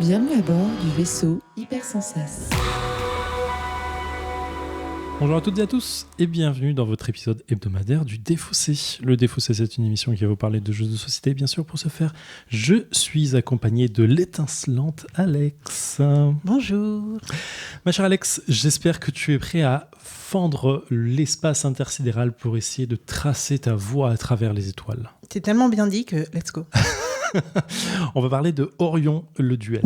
Bienvenue à bord du vaisseau Hypersensas. Bonjour à toutes et à tous et bienvenue dans votre épisode hebdomadaire du Défaussé. Le Défaussé, c'est une émission qui va vous parler de jeux de société. Bien sûr, pour ce faire, je suis accompagné de l'étincelante Alex. Bonjour. Ma chère Alex, j'espère que tu es prêt à fendre l'espace intersidéral pour essayer de tracer ta voie à travers les étoiles. C'est tellement bien dit que let's go. On va parler de Orion, le duel.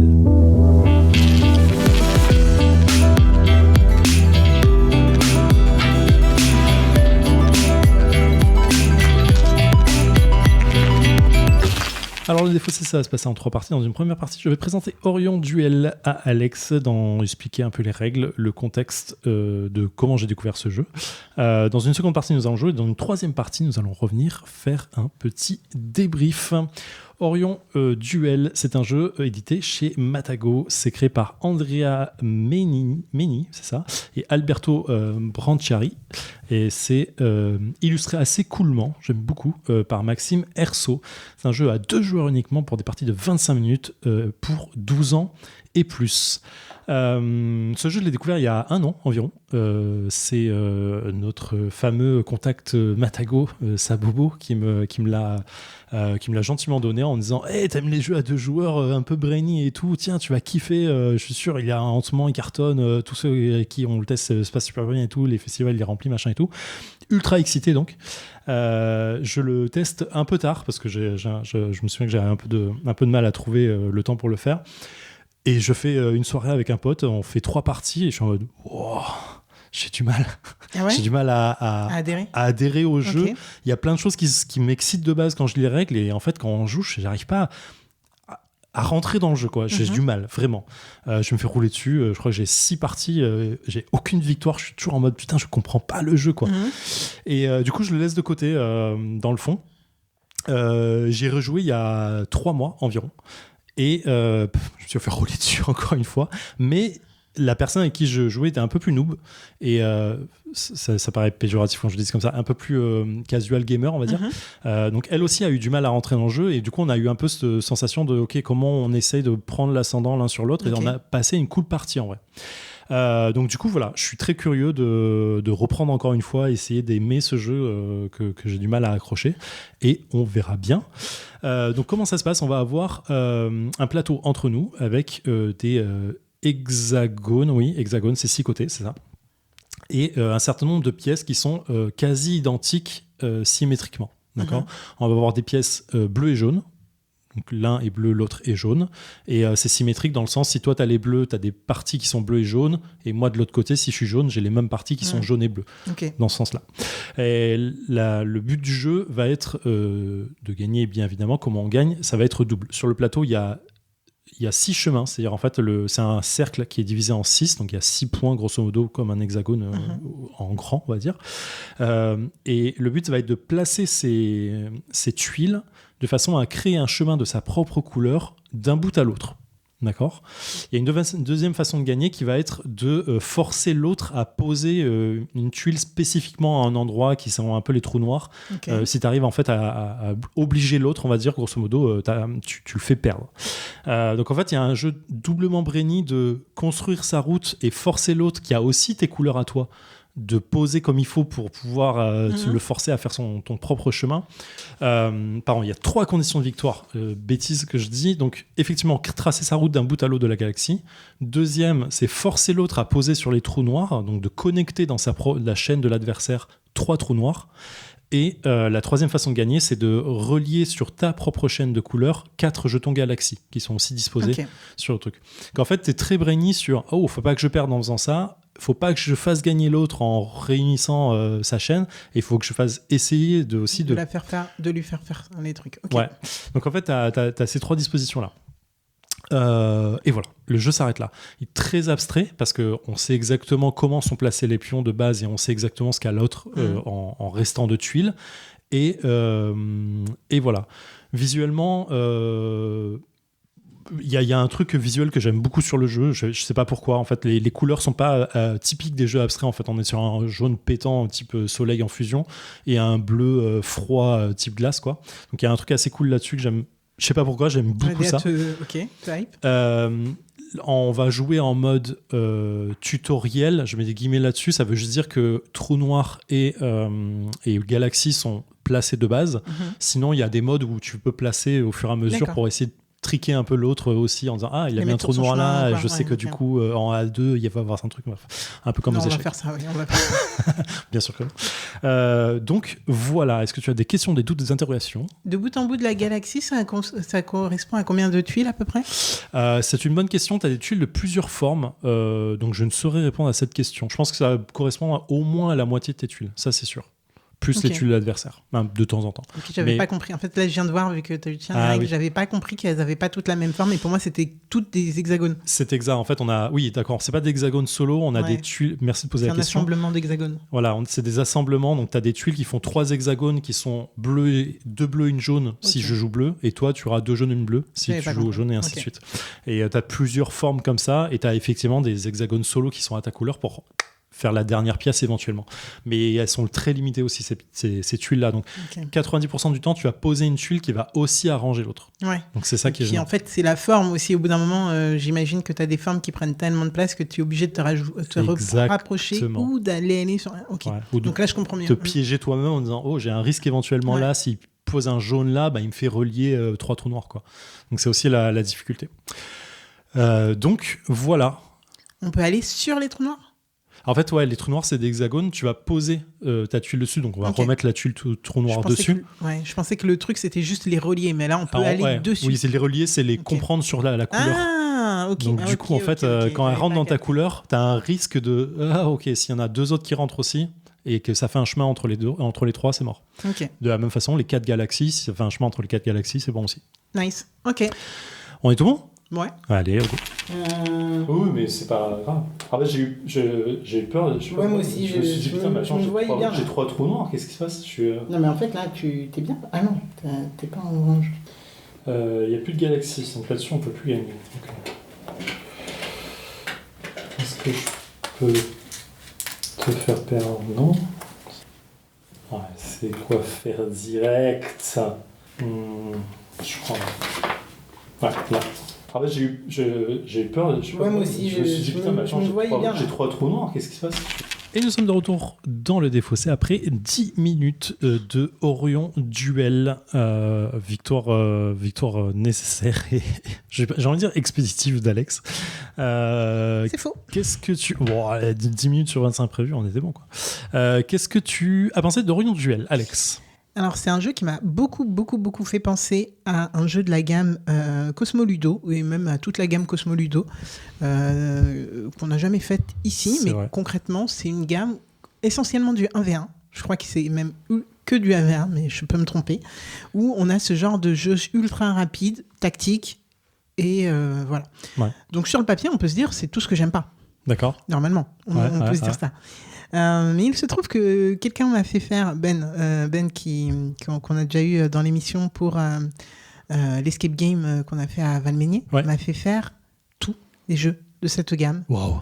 Alors le Défaussé, ça va se passer en 3 parties. Dans une première partie, je vais présenter Orion Duel à Alex, expliquer un peu les règles, le contexte de comment j'ai découvert ce jeu. Dans une seconde partie, nous allons jouer. Dans une troisième partie, nous allons revenir faire un petit débrief. Orion Duel, c'est un jeu édité chez Matago. C'est créé par Andrea Meni, c'est ça, et Alberto Branciari. Et c'est illustré assez coolement, j'aime beaucoup, par Maxime Herso. C'est un jeu à 2 joueurs uniquement pour des parties de 25 minutes pour 12 ans et plus. Ce jeu, je l'ai découvert il y a 1 an environ. C'est notre fameux contact Matago, Sabobo, qui me l'a gentiment donné en me disant hey, t'aimes les jeux à 2 joueurs un peu brainy et tout, tiens, tu vas kiffer. Je suis sûr, il y a en ce moment, il cartonne. Tous ceux qui ont le test se passent super bien et tout. Les festivals, il les remplit, machin et tout. Ultra excité donc. Je le teste un peu tard parce que je me souviens que j'avais un peu de mal à trouver le temps pour le faire. Et je fais une soirée avec un pote, on fait 3 parties et je suis en mode wow, j'ai du mal. Ah ouais, j'ai du mal à adhérer au jeu. Okay. Il y a plein de choses qui m'excitent de base quand je lis les règles et en fait quand on joue, j'arrive pas à rentrer dans le jeu, quoi. J'ai du mal, vraiment. Je me fais rouler dessus, je crois que j'ai 6 parties, j'ai aucune victoire, je suis toujours en mode putain, je comprends pas le jeu, quoi. Et du coup, je le laisse de côté dans le fond. J'ai rejoué il y a 3 mois environ. Et je me suis fait rouler dessus encore une fois. Mais la personne avec qui je jouais était un peu plus noob. Et ça paraît péjoratif quand je dis comme ça. Un peu plus casual gamer, on va dire. Donc elle aussi a eu du mal à rentrer dans le jeu. Et du coup, on a eu un peu cette sensation de OK, comment on essaye de prendre l'ascendant l'un sur l'autre. Okay. Et on a passé une cool partie en vrai. Donc du coup voilà, je suis très curieux de reprendre encore une fois, essayer d'aimer ce jeu que j'ai du mal à accrocher et on verra bien. Donc comment ça se passe ? On va avoir un plateau entre nous avec des hexagones, oui, hexagones, c'est 6 côtés, c'est ça, et un certain nombre de pièces qui sont quasi identiques symétriquement, d'accord ? On va avoir des pièces bleues et jaunes. Donc l'un est bleu, l'autre est jaune. Et c'est symétrique dans le sens, si toi tu as les bleus, tu as des parties qui sont bleues et jaunes. Et moi de l'autre côté, si je suis jaune, j'ai les mêmes parties qui sont jaunes et bleues. Okay. Dans ce sens-là. Et le but du jeu va être de gagner, bien évidemment. Comment on gagne ? Ça va être double. Sur le plateau, il y a 6 chemins. C'est-à-dire, en fait, c'est un cercle qui est divisé en 6. Donc il y a 6 points, grosso modo, comme un hexagone en grand, on va dire. Et le but va être de placer ces tuiles de façon à créer un chemin de sa propre couleur d'un bout à l'autre. D'accord ? Il y a une deuxième façon de gagner qui va être de forcer l'autre à poser une tuile spécifiquement à un endroit qui sont un peu les trous noirs. Okay. Si tu arrives en fait à obliger l'autre, on va dire, grosso modo, tu le fais perdre. Donc en fait, il y a un jeu doublement brainy de construire sa route et forcer l'autre qui a aussi tes couleurs à toi de poser comme il faut pour pouvoir le forcer à faire ton propre chemin. Pardon, il y a 3 conditions de victoire. Bêtise que je dis. Donc, effectivement, tracer sa route d'un bout à l'autre de la galaxie. Deuxième, c'est forcer l'autre à poser sur les trous noirs, donc de connecter dans la chaîne de l'adversaire 3 trous noirs. Et la troisième façon de gagner, c'est de relier sur ta propre chaîne de couleurs 4 jetons galaxies qui sont aussi disposés sur le truc. Donc, en fait, tu es très brainy sur « Oh, faut pas que je perde en faisant ça ». Faut pas que je fasse gagner l'autre en réunissant sa chaîne, et il faut que je fasse essayer de lui faire faire les trucs. Okay. Ouais. Donc en fait, t'as ces 3 dispositions là. Et voilà, le jeu s'arrête là. Il est très abstrait parce qu'on sait exactement comment sont placés les pions de base et on sait exactement ce qu'a l'autre en restant de tuiles. Et voilà. Visuellement, il y a un truc visuel que j'aime beaucoup sur le jeu. Je sais pas pourquoi. En fait, les couleurs sont pas typiques des jeux abstraits. En fait, on est sur un jaune pétant type soleil en fusion et un bleu froid type glace, quoi. Donc il y a un truc assez cool là-dessus que j'aime Je sais pas pourquoi, j'aime beaucoup ça. Ok, type. On va jouer en mode tutoriel, je mets des guillemets là-dessus, ça veut juste dire que Trou Noir et Galaxy sont placés de base. Sinon, il y a des modes où tu peux placer au fur et à mesure D'accord. pour essayer de triquer un peu l'autre aussi en disant ah il a Les mis un mettre trou sur son noir là, chemin, je sais que du coup en A2 il va y avoir un truc un peu comme Non, aux on va échecs. faire ça, oui, on va faire ça. Bien sûr que non. Donc voilà, est-ce que tu as des questions, des doutes, des interrogations? De bout en bout de la galaxie, ça correspond à combien de tuiles à peu près? C'est une bonne question, tu as des tuiles de plusieurs formes, donc je ne saurais répondre à cette question. Je pense que ça correspond au moins à la moitié de tes tuiles, ça c'est sûr. Plus les tuiles de l'adversaire, de temps en temps. Okay, j'avais pas compris. En fait, là, je viens de voir, vu que tu as eu les règles, oui. J'avais pas compris qu'elles n'avaient pas toutes la même forme. Et pour moi, c'était toutes des hexagones. C'est exact. En fait, on a... Oui, d'accord. C'est pas des hexagones solo, on a des tuiles... Merci de poser la question. C'est un assemblement d'hexagones. Voilà, c'est des assemblements. Donc, tu as des tuiles qui font 3 hexagones qui sont bleus, 2 bleus, une jaune si je joue bleu. Et toi, tu auras 2 jaunes, une bleue si tu joues au jaune et ainsi de suite. Et tu as plusieurs formes comme ça. Et tu as effectivement des hexagones solo qui sont à ta couleur pour faire la dernière pièce éventuellement. Mais elles sont très limitées aussi, ces tuiles-là. Donc, 90% du temps, tu vas poser une tuile qui va aussi arranger l'autre. Ouais. Donc, c'est ça qui est génial. En fait, c'est la forme aussi. Au bout d'un moment, j'imagine que tu as des formes qui prennent tellement de place que tu es obligé de te rapprocher ou d'aller sur... Okay. Ouais. Donc là, je comprends mieux. Te piéger toi-même en disant « Oh, j'ai un risque éventuellement là. S'il pose un jaune là, il me fait relier 3 trous noirs. » quoi. Donc, c'est aussi la difficulté. Donc, voilà. On peut aller sur les trous noirs? En fait, ouais, les trous noirs, c'est des hexagones. Tu vas poser ta tuile dessus. Donc, on va remettre la tuile trou noir dessus. Je pensais que le truc, c'était juste les relier. Mais là, on peut aller dessus. Oui, c'est les relier, c'est les comprendre sur la couleur. Ah, ok. Donc, du coup, en fait, quand elle rentre dans ta couleur, tu as un risque de... Ah, ok, s'il y en a 2 autres qui rentrent aussi et que ça fait un chemin entre les 3, c'est mort. Okay. De la même façon, les 4 galaxies, si ça fait un chemin entre les 4 galaxies, c'est bon aussi. Nice. Ok. On est tout bon? Ouais. Allez, ok. Oui, mais c'est pas grave. En fait, j'ai eu peur. Ouais, moi aussi, je me suis dit, putain, j'ai 3 trous noirs, qu'est-ce qui se passe? Non, mais en fait, là, t'es bien. Ah non, t'es pas en orange. Il n'y a plus de galaxies, donc là-dessus, on peut plus gagner. Est-ce que je peux te faire perdre? Non. Ouais, c'est quoi faire direct? Je crois. Ouais, là. En fait, j'ai eu peur. Ouais, moi aussi, je me suis dit, putain, j'ai 3 trous noirs, qu'est-ce qui se passe? Et nous sommes de retour dans le défaussé après 10 minutes de Orion Duel. Victoire nécessaire et, j'ai envie de dire, expéditive d'Alex. C'est faux. Qu'est-ce que tu... Bon, 10 minutes sur 25 prévus, on était bon, quoi. Qu'est-ce que tu as pensé d'Orion Duel, Alex? Alors, c'est un jeu qui m'a beaucoup fait penser à un jeu de la gamme Cosmoludo, et même à toute la gamme Cosmoludo, qu'on n'a jamais faite ici, mais vrai. Concrètement, c'est une gamme essentiellement du 1v1. Je crois que c'est même que du 1v1, mais je peux me tromper, où on a ce genre de jeu ultra rapide, tactique, et voilà. Ouais. Donc, sur le papier, on peut se dire, c'est tout ce que j'aime pas. D'accord. Normalement, on peut se dire ça. Mais il se trouve que quelqu'un m'a fait faire, Ben qu'on a déjà eu dans l'émission pour l'escape game qu'on a fait à Valménier, m'a fait faire tous les jeux de cette gamme. Wow.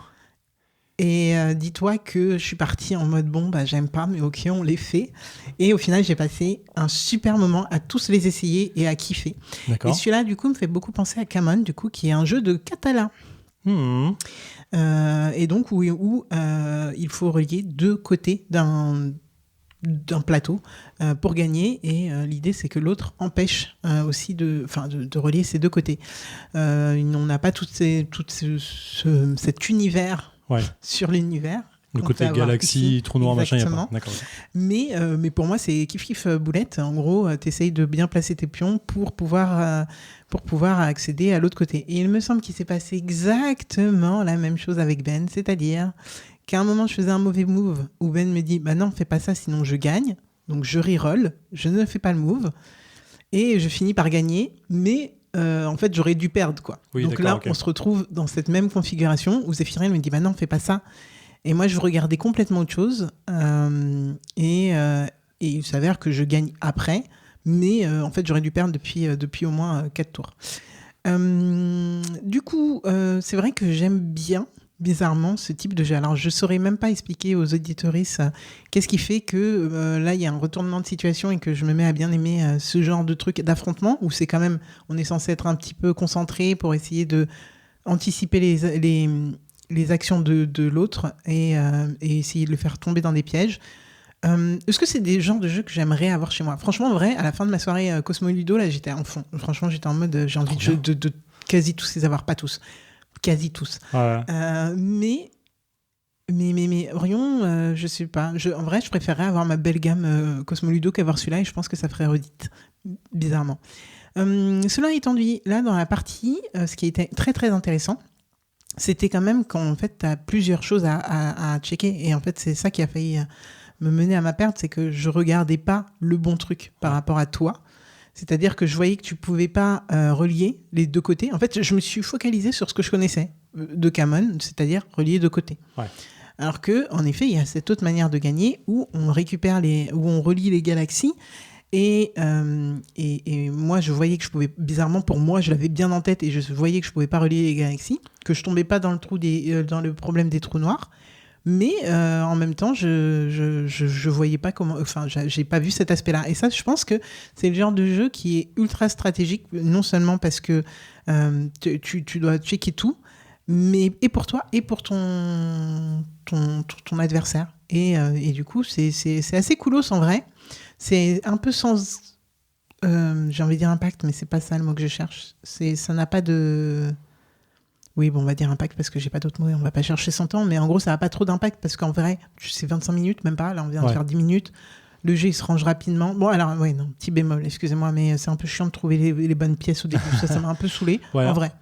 Et dis-toi que je suis partie en mode j'aime pas, mais ok, on les fait. Et au final, j'ai passé un super moment à tous les essayer et à kiffer. D'accord. Et celui-là, du coup, me fait beaucoup penser à Camon, du coup, qui est un jeu de Catala. Et donc où il faut relier 2 côtés d'un plateau pour gagner, et l'idée c'est que l'autre empêche aussi de relier ces 2 côtés. On n'a pas cet univers sur l'univers. Le côté galaxie, trou noir, machin, il n'y a pas. D'accord. Mais pour moi, c'est kiff boulette. En gros, tu essayes de bien placer tes pions pour pouvoir accéder à l'autre côté. Et il me semble qu'il s'est passé exactement la même chose avec Ben, c'est-à-dire qu'à un moment, je faisais un mauvais move où Ben me dit « Bah non, fais pas ça, sinon je gagne. » Donc je reroll, je ne fais pas le move et je finis par gagner, mais... en fait, j'aurais dû perdre, quoi. Oui, donc là, on se retrouve dans cette même configuration où Zéphirine me dit « Bah non, fais pas ça. » Et moi, je regardais complètement autre chose. Et il s'avère que je gagne après. Mais en fait, j'aurais dû perdre depuis au moins 4 tours. Du coup, c'est vrai que j'aime bien bizarrement ce type de jeu. Alors, je saurais même pas expliquer aux auditoristes qu'est-ce qui fait que là, il y a un retournement de situation et que je me mets à bien aimer ce genre de truc d'affrontement où c'est quand même, on est censé être un petit peu concentré pour essayer de anticiper les actions de l'autre et essayer de le faire tomber dans des pièges. Est-ce que c'est des genres de jeux que j'aimerais avoir chez moi ? Franchement, en vrai, à la fin de ma soirée Cosmo Ludo, là, j'étais en fond. Franchement, j'étais en mode, j'ai envie de quasi tous les avoir, pas tous. Quasi tous. Ouais. Mais Orion, je sais pas. En vrai, je préférerais avoir ma belle gamme Cosmo Ludo qu'avoir celui-là et je pense que ça ferait redite, bizarrement. Cela étant dit, là, dans la partie, ce qui était très, très intéressant, c'était quand même qu'en fait, tu as plusieurs choses à checker. Et en fait, c'est ça qui a failli me mener à ma perte, c'est que je regardais pas le bon truc par rapport à toi. C'est-à-dire que je voyais que tu pouvais pas relier les deux côtés. En fait, je me suis focalisée sur ce que je connaissais de Camon, c'est-à-dire relier deux côtés. Ouais. Alors que, en effet, il y a cette autre manière de gagner où on récupère où on relie les galaxies. Et moi, je voyais que je pouvais, bizarrement, pour moi, je l'avais bien en tête et je voyais que je pouvais pas relier les galaxies, que je tombais pas dans le problème des trous noirs. Mais en même temps, je voyais pas comment. Enfin, j'ai pas vu cet aspect-là. Et ça, je pense que c'est le genre de jeu qui est ultra stratégique, non seulement parce que tu dois checker tout, mais et pour toi et pour ton adversaire. Et du coup, c'est assez coolos en vrai. C'est un peu sans, j'ai envie de dire impact, mais c'est pas ça le mot que je cherche. Ça n'a pas de. Oui, bon, on va dire impact parce que j'ai pas d'autres mots et on va pas chercher 100 ans, mais en gros, ça n'a pas trop d'impact parce qu'en vrai, c'est 25 minutes, même pas. Là, on vient de faire 10 minutes. Le jeu, il se range rapidement. Bon, alors, oui, non, petit bémol, excusez-moi, mais c'est un peu chiant de trouver les bonnes pièces au début. Ça m'a un peu saoulé, en vrai.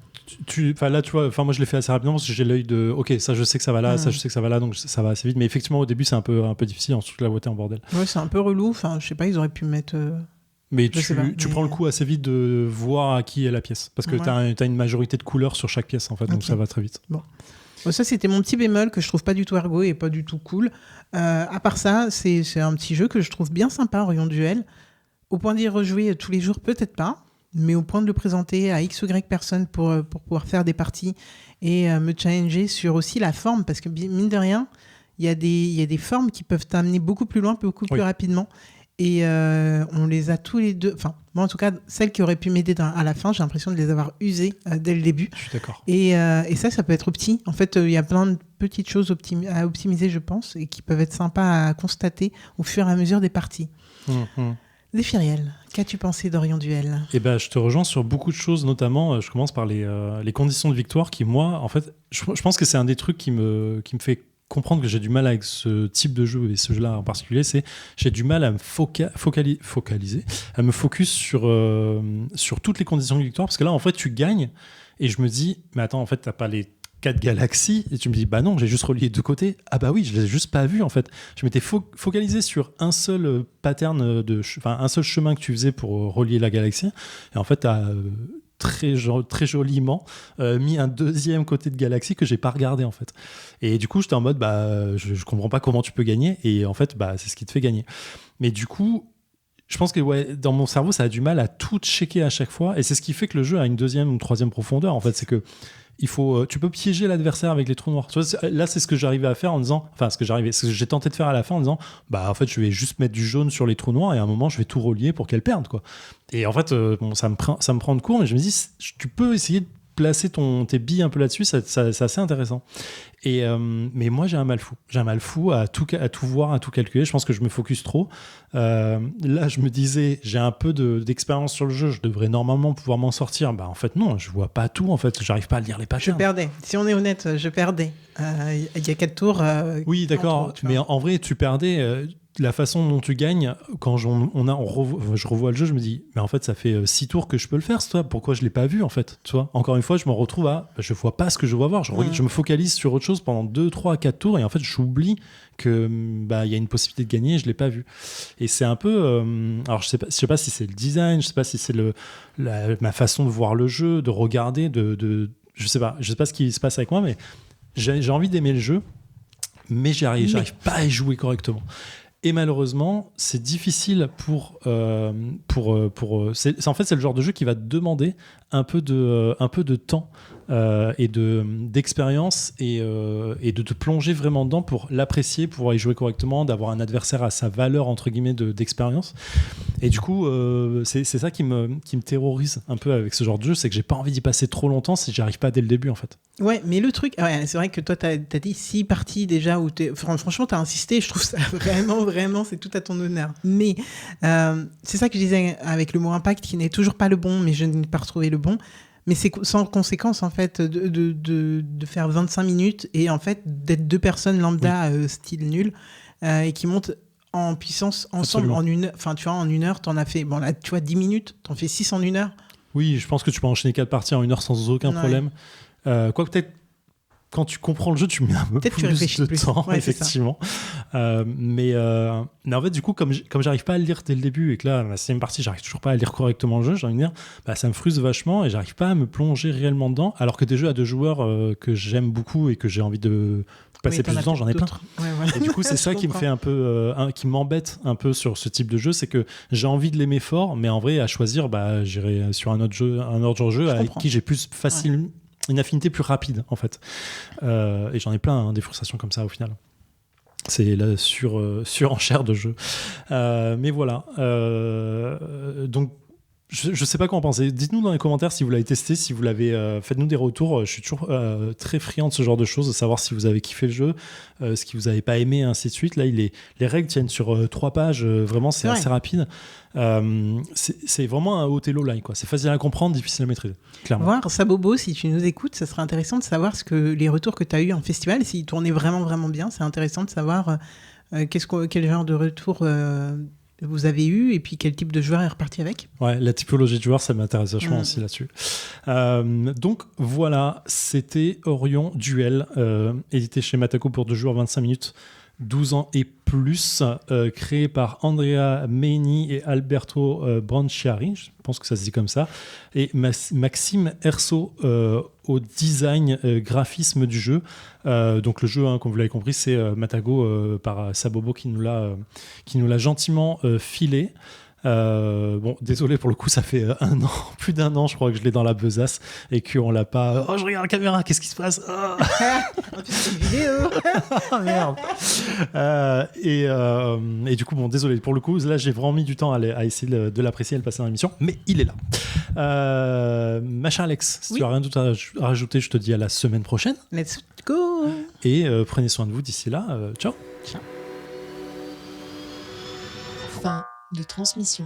Là, tu vois, moi, je l'ai fait assez rapidement parce que j'ai l'œil de OK, ça, je sais que ça va là, ça, je sais que ça va là, donc ça va assez vite. Mais effectivement, au début, c'est un peu difficile, ensuite, la beauté en bordel. Ouais, c'est un peu relou. Enfin, je sais pas, ils auraient pu mettre. Mais tu prends le coup assez vite de voir à qui est la pièce. Parce que t'as une majorité de couleurs sur chaque pièce, en fait, donc ça va très vite. Bon, ça, c'était mon petit bémol que je trouve pas du tout ergo et pas du tout cool. À part ça, c'est un petit jeu que je trouve bien sympa, Orion Duel. Au point d'y rejouer tous les jours, peut-être pas, mais au point de le présenter à X ou Y personnes pour pouvoir faire des parties et me challenger sur aussi la forme. Parce que, mine de rien, il y a des formes qui peuvent t'amener beaucoup plus loin, beaucoup plus rapidement. Et on les a tous les deux. Enfin, moi en tout cas, celles qui auraient pu m'aider à la fin, j'ai l'impression de les avoir usées dès le début. Je suis d'accord. Et ça peut être petit. En fait, il y a plein de petites choses à optimiser, je pense, et qui peuvent être sympas à constater au fur et à mesure des parties. Zéphiriel, qu'as-tu pensé d'Orion Duel ? Eh ben, je te rejoins sur beaucoup de choses, notamment, je commence par les conditions de victoire qui, moi, en fait, je pense que c'est un des trucs qui me fait comprendre que j'ai du mal avec ce type de jeu et ce jeu-là en particulier, c'est j'ai du mal à me focaliser, à me focus sur toutes les conditions de victoire, parce que là, en fait, tu gagnes et je me dis, mais attends, en fait, t'as pas les 4 galaxies et tu me dis, bah non, j'ai juste relié deux côtés. Ah bah oui, je l'ai juste pas vu en fait. Je m'étais focalisé sur un seul pattern, un seul chemin que tu faisais pour relier la galaxie et en fait, t'as très joliment mis un deuxième côté de galaxie que j'ai pas regardé en fait. Et du coup, j'étais en mode je comprends pas comment tu peux gagner et en fait, c'est ce qui te fait gagner. Mais du coup, je pense que dans mon cerveau, ça a du mal à tout checker à chaque fois et c'est ce qui fait que le jeu a une deuxième ou une troisième profondeur en fait, c'est que tu peux piéger l'adversaire avec les trous noirs. Tu vois, là, c'est ce que j'arrivais à faire en disant, c'est ce que j'ai tenté de faire à la fin en disant, en fait, je vais juste mettre du jaune sur les trous noirs et à un moment, je vais tout relier pour qu'elles perdent, quoi. Et en fait, ça me prend de court, mais je me dis, tu peux essayer de placer tes billes un peu là-dessus, c'est assez intéressant. Mais moi, j'ai un mal fou à tout voir, à tout calculer. Je pense que je me focus trop. Là, je me disais, j'ai un peu d'expérience sur le jeu, je devrais normalement pouvoir m'en sortir. En fait, non, je vois pas tout. En fait, j'arrive pas à lire les pages. Je perdais. Si on est honnête, je perdais. Il y a 4 tours. Oui, d'accord. Mais en vrai, tu perdais. La façon dont tu gagnes, quand je revois le jeu, je me dis, mais en fait, ça fait 6 tours que je peux le faire, toi. Pourquoi je l'ai pas vu, en fait, tu vois ? Encore une fois, je me retrouve je vois pas ce que je dois voir. Je me focalise sur autre chose pendant 2, 3, 4 tours, et en fait, j'oublie que il y a une possibilité de gagner, et je l'ai pas vu. Et c'est un peu, alors je sais pas si c'est le design, je sais pas si c'est ma façon de voir le jeu, de regarder, je sais pas ce qui se passe avec moi, mais j'ai envie d'aimer le jeu, mais j'arrive pas à y jouer correctement. Et malheureusement, c'est difficile en fait, c'est le genre de jeu qui va te demander un peu de temps et d'expérience et de te plonger vraiment dedans pour l'apprécier, pour y jouer correctement, d'avoir un adversaire à sa valeur entre guillemets d'expérience. Et du coup, c'est ça qui me terrorise un peu avec ce genre de jeu, c'est que j'ai pas envie d'y passer trop longtemps si j'y arrive pas dès le début en fait. Ouais, mais le truc, c'est vrai que toi, t'as dit 6 parties déjà où franchement, t'as insisté. Je trouve ça vraiment, c'est tout à ton honneur. Mais c'est ça que je disais avec le mot impact, qui n'est toujours pas le bon, mais je n'ai pas retrouvé le bon. Mais c'est sans conséquence, en fait, de faire 25 minutes et en fait, d'être 2 personnes lambda, style nul, et qui montent en puissance ensemble. Absolument. En une heure. Enfin, tu vois, en une heure, t'en as fait, bon là, tu vois, 10 minutes, t'en fais 6 en une heure. Oui, je pense que tu peux enchaîner 4 parties en 1 heure sans aucun problème. Quoi, peut-être quand tu comprends le jeu, tu mets un peu plus de temps, ouais, effectivement. Mais en fait, du coup, comme j'arrive pas à le lire dès le début et que là, la 6e partie, j'arrive toujours pas à lire correctement le jeu, j'ai envie de dire, ça me frustre vachement et j'arrive pas à me plonger réellement dedans. Alors que des jeux à 2 joueurs que j'aime beaucoup et que j'ai envie de passer plus de temps, j'en ai plein. Ouais, voilà. Et du coup, c'est ça qui me fait un peu, qui m'embête un peu sur ce type de jeu, c'est que j'ai envie de l'aimer fort, mais en vrai, à choisir, j'irai sur un autre genre de jeu avec qui j'ai plus facile. Une affinité plus rapide en fait, et j'en ai plein des frustrations comme ça au final. C'est la surenchère de jeu, mais voilà. Donc je sais pas quoi en penser. Dites-nous dans les commentaires si vous l'avez testé, si vous l'avez. Faites-nous des retours. Je suis toujours très friand de ce genre de choses, de savoir si vous avez kiffé le jeu, ce que vous n'avez pas aimé, ainsi de suite. Là, les règles tiennent sur 3 pages. Vraiment, c'est assez rapide. C'est vraiment un Othello line, quoi. C'est facile à comprendre, difficile à maîtriser, clairement. Voir Sabobo, si tu nous écoutes, ça serait intéressant de savoir les retours que tu as eu en festival, s'ils tournaient vraiment bien. C'est intéressant de savoir quel genre de retour vous avez eu et puis quel type de joueur est reparti avec. Ouais, la typologie de joueurs, ça m'intéresse vachement aussi là-dessus. Donc voilà, c'était Orion Duel, édité chez Mataco pour 2 joueurs, 25 minutes, 12 ans et plus, créé par Andrea Meini et Alberto Branciari, je pense que ça se dit comme ça, et Maxime Erso au design, graphisme du jeu. Donc le jeu, comme vous l'avez compris, c'est Matago par Sabobo qui nous l'a gentiment filé. Bon, désolé pour le coup, ça fait plus d'un an, je crois que je l'ai dans la besace et qu'on l'a pas. Oh, je regarde la caméra, qu'est-ce qui se passe? C'est une vidéo. Oh, merde. Et du coup, bon, désolé pour le coup, là j'ai vraiment mis du temps à essayer de l'apprécier et de le passer dans l'émission, mais il est là. Ma chère Alex, si tu as rien d'autre à rajouter, je te dis à la semaine prochaine. Let's go. Et prenez soin de vous d'ici là. Ciao. Fin de transmission.